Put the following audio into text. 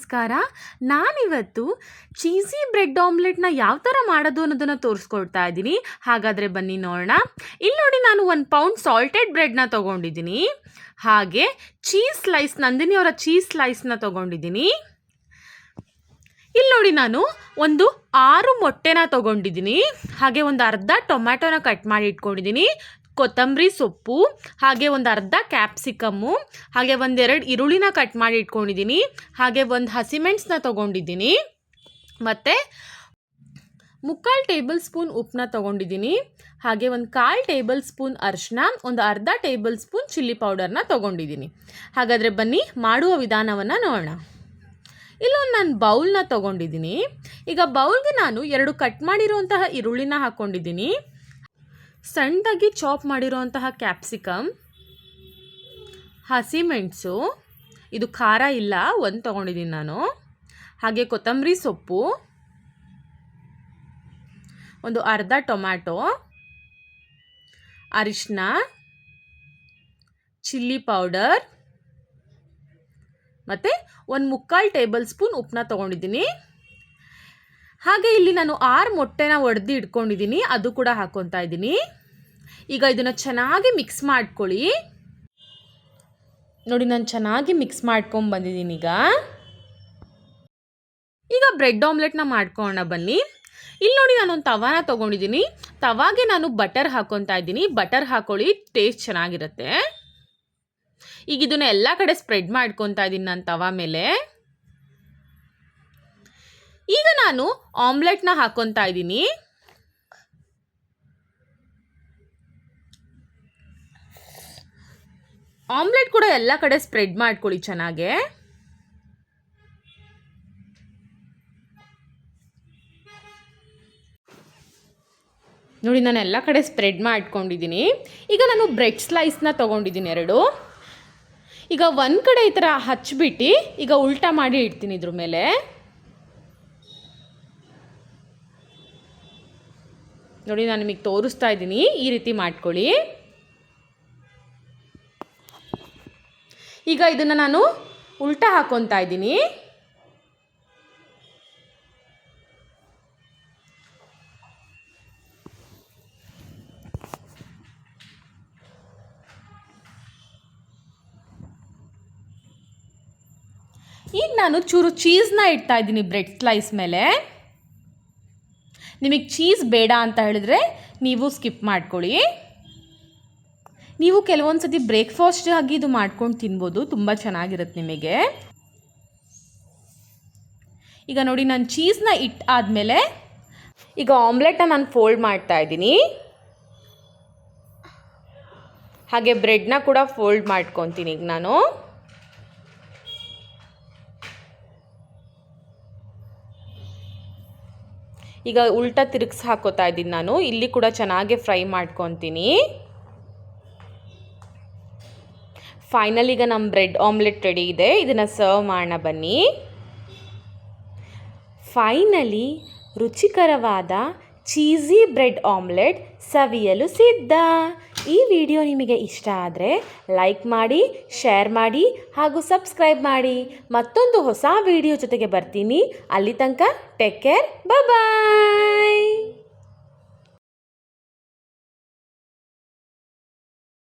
ನಮಸ್ಕಾರ. ನಾನಿವತ್ತು cheesy bread ಆಮ್ಲೆಟ್ನ ಯಾವ ಥರ ಮಾಡೋದು ಅನ್ನೋದನ್ನು ತೋರಿಸ್ಕೊಡ್ತಾ ಇದ್ದೀನಿ. ಹಾಗಾದರೆ ಬನ್ನಿ ನೋಡೋಣ. ಇಲ್ಲಿ ನೋಡಿ, ನಾನು 1 ಪೌಂಡ್ ಸಾಲ್ಟೆಡ್ ಬ್ರೆಡ್ನ ತೊಗೊಂಡಿದ್ದೀನಿ. ಹಾಗೆ ಚೀಸ್ ಸ್ಲೈಸ್, ನಂದಿನಿ ಅವರ ಚೀಸ್ ಸ್ಲೈಸ್ನ ತೊಗೊಂಡಿದ್ದೀನಿ. ಇಲ್ಲಿ ನೋಡಿ, ನಾನು ಒಂದು 6 ಮೊಟ್ಟೆನ ತೊಗೊಂಡಿದ್ದೀನಿ. ಹಾಗೆ ಒಂದು ಅರ್ಧ ಟೊಮ್ಯಾಟೊನ ಕಟ್ ಮಾಡಿ ಇಟ್ಕೊಂಡಿದ್ದೀನಿ. ಕೊತ್ತಂಬರಿ ಸೊಪ್ಪು, ಹಾಗೆ ಒಂದು ಅರ್ಧ ಕ್ಯಾಪ್ಸಿಕಮ್ಮು, ಹಾಗೆ 1-2 ಈರುಳ್ಳಿನ ಕಟ್ ಮಾಡಿ ಇಟ್ಕೊಂಡಿದ್ದೀನಿ. ಹಾಗೆ 1 ಹಸಿಮೆಣಸನ್ನ ತೊಗೊಂಡಿದ್ದೀನಿ. ಮತ್ತು 3/4 ಟೇಬಲ್ ಸ್ಪೂನ್ ಉಪ್ಪನ್ನ ತೊಗೊಂಡಿದ್ದೀನಿ. ಹಾಗೆ 1/4 ಟೇಬಲ್ ಸ್ಪೂನ್ ಅರಿಶಿನ, ಒಂದು ಅರ್ಧ ಟೇಬಲ್ ಸ್ಪೂನ್ ಚಿಲ್ಲಿ ಪೌಡರ್ನ ತೊಗೊಂಡಿದ್ದೀನಿ. ಹಾಗಾದರೆ ಬನ್ನಿ ಮಾಡುವ ವಿಧಾನವನ್ನು ನೋಡೋಣ. ಇಲ್ಲೊಂದು ನಾನು ಬೌಲ್ನ ತೊಗೊಂಡಿದ್ದೀನಿ. ಈಗ ಬೌಲ್ಗೆ ನಾನು 2 ಕಟ್ ಮಾಡಿರುವಂತಹ ಈರುಳ್ಳಿನ ಹಾಕ್ಕೊಂಡಿದ್ದೀನಿ. ಸಣ್ಣದಾಗಿ ಚಾಪ್ ಮಾಡಿರುವಂತಹ ಕ್ಯಾಪ್ಸಿಕಮ್, ಹಸಿಮೆಣಸು, ಇದು ಖಾರ ಇಲ್ಲ 1 ತೊಗೊಂಡಿದ್ದೀನಿ ನಾನು. ಹಾಗೆ ಕೊತ್ತಂಬರಿ ಸೊಪ್ಪು, ಒಂದು ಅರ್ಧ ಟೊಮ್ಯಾಟೊ, ಅರಿಶಿನ, ಚಿಲ್ಲಿ ಪೌಡರ್, ಮತ್ತು 1/3 ಟೇಬಲ್ ಸ್ಪೂನ್ ಉಪ್ಪನ್ನ ತೊಗೊಂಡಿದ್ದೀನಿ. ಹಾಗೆ ಇಲ್ಲಿ ನಾನು 6 ಮೊಟ್ಟೆನ ಒಡೆದು ಇಟ್ಕೊಂಡಿದ್ದೀನಿ, ಅದು ಕೂಡ ಹಾಕ್ಕೊತಾ ಇದ್ದೀನಿ. ಈಗ ಇದನ್ನು ಚೆನ್ನಾಗಿ ಮಿಕ್ಸ್ ಮಾಡ್ಕೊಳ್ಳಿ. ನೋಡಿ, ನಾನು ಚೆನ್ನಾಗಿ ಮಿಕ್ಸ್ ಮಾಡ್ಕೊಂಡು ಬಂದಿದ್ದೀನಿ. ಈಗ ಬ್ರೆಡ್ ಆಮ್ಲೆಟ್ನ ಮಾಡ್ಕೊಳ್ಳೋಣ ಬನ್ನಿ. ಇಲ್ಲಿ ನೋಡಿ, ನಾನೊಂದು ತವಾನ ತೊಗೊಂಡಿದ್ದೀನಿ. ತವಾಗೆ ನಾನು ಬಟರ್ ಹಾಕ್ಕೊತಾ ಇದ್ದೀನಿ. ಬಟರ್ ಹಾಕೊಳ್ಳಿ, ಟೇಸ್ಟ್ ಚೆನ್ನಾಗಿರುತ್ತೆ. ಈಗ ಇದನ್ನು ಎಲ್ಲ ಕಡೆ ಸ್ಪ್ರೆಡ್ ಮಾಡ್ಕೊತಾ ಇದ್ದೀನಿ ನಾನು ತವಾ ಮೇಲೆ. ಈಗ ನಾನು ಆಮ್ಲೆಟ್ನ ಹಾಕ್ಕೊತಾ ಇದ್ದೀನಿ. ಆಮ್ಲೆಟ್ ಕೂಡ ಎಲ್ಲ ಕಡೆ ಸ್ಪ್ರೆಡ್ ಮಾಡ್ಕೊಳ್ಳಿ ಚೆನ್ನಾಗೆ. ನೋಡಿ, ನಾನು ಎಲ್ಲ ಕಡೆ ಸ್ಪ್ರೆಡ್ ಮಾಡ್ಕೊಂಡಿದ್ದೀನಿ. ಈಗ ನಾನು ಬ್ರೆಡ್ ಸ್ಲೈಸ್ನ ತೊಗೊಂಡಿದ್ದೀನಿ 2. ಈಗ ಒಂದು ಕಡೆ ಈ ಥರ ಹಚ್ಬಿಟ್ಟು ಈಗ ಉಲ್ಟಾ ಮಾಡಿ ಇಡ್ತೀನಿ ಇದ್ರ ಮೇಲೆ. ನೋಡಿ, ನಾನು ನಿಮಗೆ ತೋರಿಸ್ತಾ ಇದ್ದೀನಿ, ಈ ರೀತಿ ಮಾಡ್ಕೊಳ್ಳಿ. ಈಗ ಇದನ್ನು ನಾನು ಉಲ್ಟಾ ಹಾಕ್ಕೊತಾ ಇದ್ದೀನಿ. ಈಗ ನಾನು ಚೂರು ಚೀಸ್ನ ಇಡ್ತಾ ಇದ್ದೀನಿ ಬ್ರೆಡ್ ಸ್ಲೈಸ್ ಮೇಲೆ. ನಿಮಗೆ ಚೀಸ್ ಬೇಡ ಅಂತ ಹೇಳಿದ್ರೆ ನೀವು ಸ್ಕಿಪ್ ಮಾಡ್ಕೊಳ್ಳಿ. ನೀವು ಕೆಲವೊಂದು ಸತಿ ಬ್ರೇಕ್ಫಾಸ್ಟ್ ಆಗಿ ಇದು ಮಾಡ್ಕೊಂಡು ತಿನ್ಬೋದು, ತುಂಬ ಚೆನ್ನಾಗಿರುತ್ತೆ ನಿಮಗೆ. ಈಗ ನೋಡಿ, ನಾನು ಚೀಸ್ನ ಇಟ್ಟಾದಮೇಲೆ ಈಗ ಆಮ್ಲೆಟ್ನ ನಾನು ಫೋಲ್ಡ್ ಮಾಡ್ತಾ ಇದ್ದೀನಿ. ಹಾಗೆ ಬ್ರೆಡ್ನ ಕೂಡ ಫೋಲ್ಡ್ ಮಾಡ್ಕೊತೀನಿ ಈಗ ನಾನು. ಈಗ ಉಲ್ಟಾ ತಿರುಗಿಸಿ ಹಾಕೋತಾ ಇದ್ದೀನಿ ನಾನು. ಇಲ್ಲಿ ಕೂಡ ಚೆನ್ನಾಗಿ ಫ್ರೈ ಮಾಡ್ಕೊತೀನಿ. ಫೈನಲ್ ಈಗ ನಮ್ಮ ಬ್ರೆಡ್ ಆಮ್ಲೆಟ್ ರೆಡಿ ಇದೆ. ಇದನ್ನು ಸರ್ವ್ ಮಾಡೋಣ ಬನ್ನಿ. ಫೈನಲಿ ರುಚಿಕರವಾದ ಚೀಸಿ ಬ್ರೆಡ್ ಆಮ್ಲೆಟ್ ಸವಿಯಲು ಸಿದ್ಧ. ಈ ವಿಡಿಯೋ ನಿಮಗೆ ಇಷ್ಟ ಆದರೆ ಲೈಕ್ ಮಾಡಿ, ಶೇರ್ ಮಾಡಿ ಹಾಗೂ ಸಬ್ಸ್ಕ್ರೈಬ್ ಮಾಡಿ. ಮತ್ತೊಂದು ಹೊಸ ವಿಡಿಯೋ ಜೊತೆಗೆ ಬರ್ತೀನಿ. ಅಲ್ಲಿ ತನಕ ಟೇಕ್ ಕೇರ್, ಬಾಯ್.